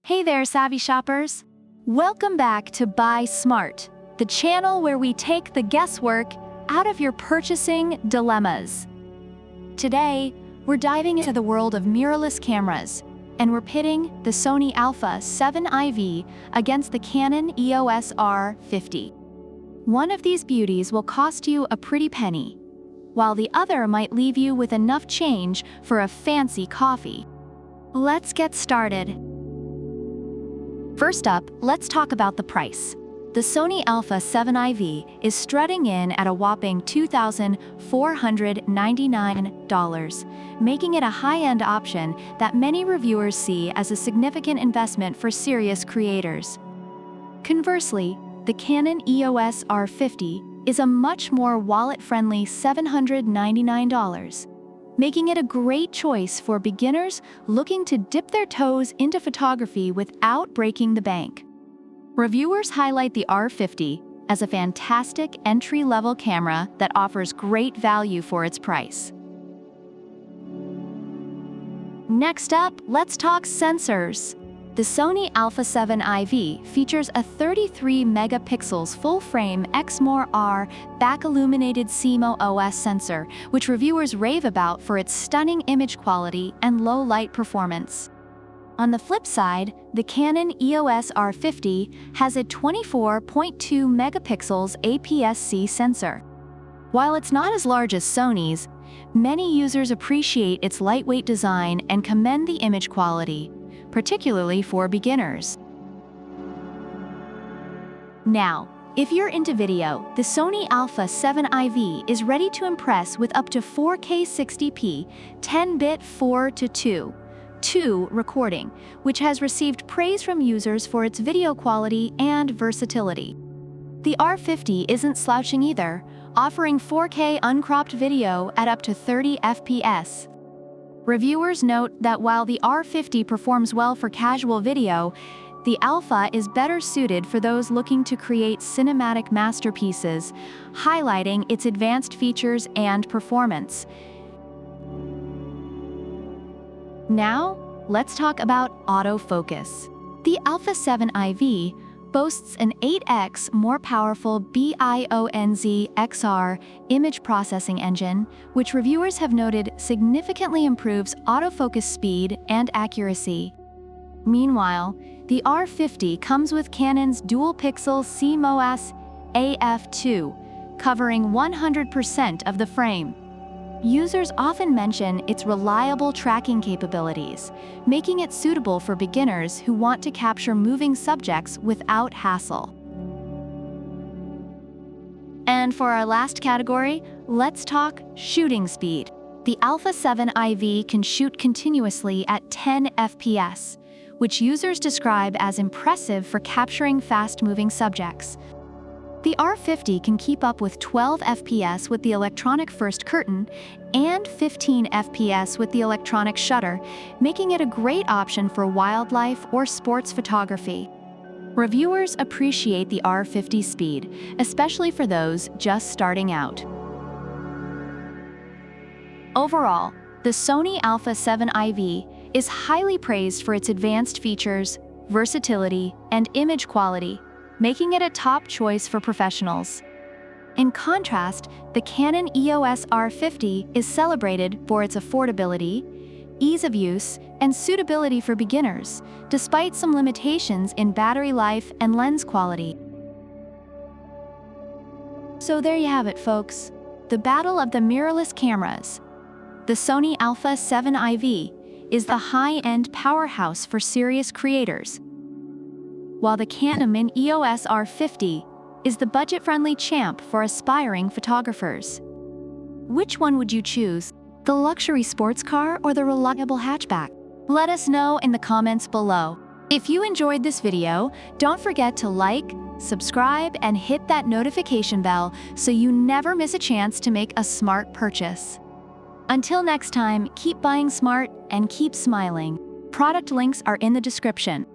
Hey there, savvy shoppers! Welcome back to Buy Smart, the channel where we take the guesswork out of your purchasing dilemmas. Today, we're diving into the world of mirrorless cameras, and we're pitting the Sony Alpha 7 IV against the Canon EOS R50. One of these beauties will cost you a pretty penny, while the other might leave you with enough change for a fancy coffee. Let's get started. First up, let's talk about the price. The Sony Alpha 7 IV is strutting in at a whopping $2,499, making it a high-end option that many reviewers see as a significant investment for serious creators. Conversely, the Canon EOS R50 is a much more wallet-friendly $799, making it a great choice for beginners looking to dip their toes into photography without breaking the bank. Reviewers highlight the R50 as a fantastic entry-level camera that offers great value for its price. Next up, let's talk sensors. The Sony Alpha 7 IV features a 33 megapixels full-frame XMOR back-illuminated CMOS sensor, which reviewers rave about for its stunning image quality and low-light performance. On the flip side, the Canon EOS R50 has a 24.2 megapixels APS-C sensor. While it's not as large as Sony's, many users appreciate its lightweight design and commend the image quality, particularly for beginners. Now, if you're into video, the Sony Alpha 7 IV is ready to impress with up to 4K 60p 10-bit 4:2 recording, which has received praise from users for its video quality and versatility. The R50 isn't slouching either, offering 4K uncropped video at up to 30 FPS. Reviewers note that while the R50 performs well for casual video, the Alpha is better suited for those looking to create cinematic masterpieces, highlighting its advanced features and performance. Now, let's talk about autofocus. The Alpha 7 IV boasts an 8x more powerful BIONZ XR image processing engine, which reviewers have noted significantly improves autofocus speed and accuracy. Meanwhile, the R50 comes with Canon's dual-pixel CMOS AF2, covering 100% of the frame. Users often mention its reliable tracking capabilities, making it suitable for beginners who want to capture moving subjects without hassle. And for our last category, let's talk shooting speed. The Alpha 7 IV can shoot continuously at 10 FPS, which users describe as impressive for capturing fast-moving subjects. The R50 can keep up with 12 FPS with the electronic first curtain and 15 FPS with the electronic shutter, making it a great option for wildlife or sports photography. Reviewers appreciate the R50 speed, especially for those just starting out. Overall, the Sony Alpha 7 IV is highly praised for its advanced features, versatility, and image quality, making it a top choice for professionals. In contrast, the Canon EOS R50 is celebrated for its affordability, ease of use, and suitability for beginners, despite some limitations in battery life and lens quality. So there you have it, folks. The battle of the mirrorless cameras. The Sony Alpha 7 IV is the high-end powerhouse for serious creators, while the Canon EOS R50 is the budget-friendly champ for aspiring photographers. Which one would you choose? The luxury sports car or the reliable hatchback? Let us know in the comments below. If you enjoyed this video, don't forget to like, subscribe, and hit that notification bell so you never miss a chance to make a smart purchase. Until next time, keep buying smart and keep smiling. Product links are in the description.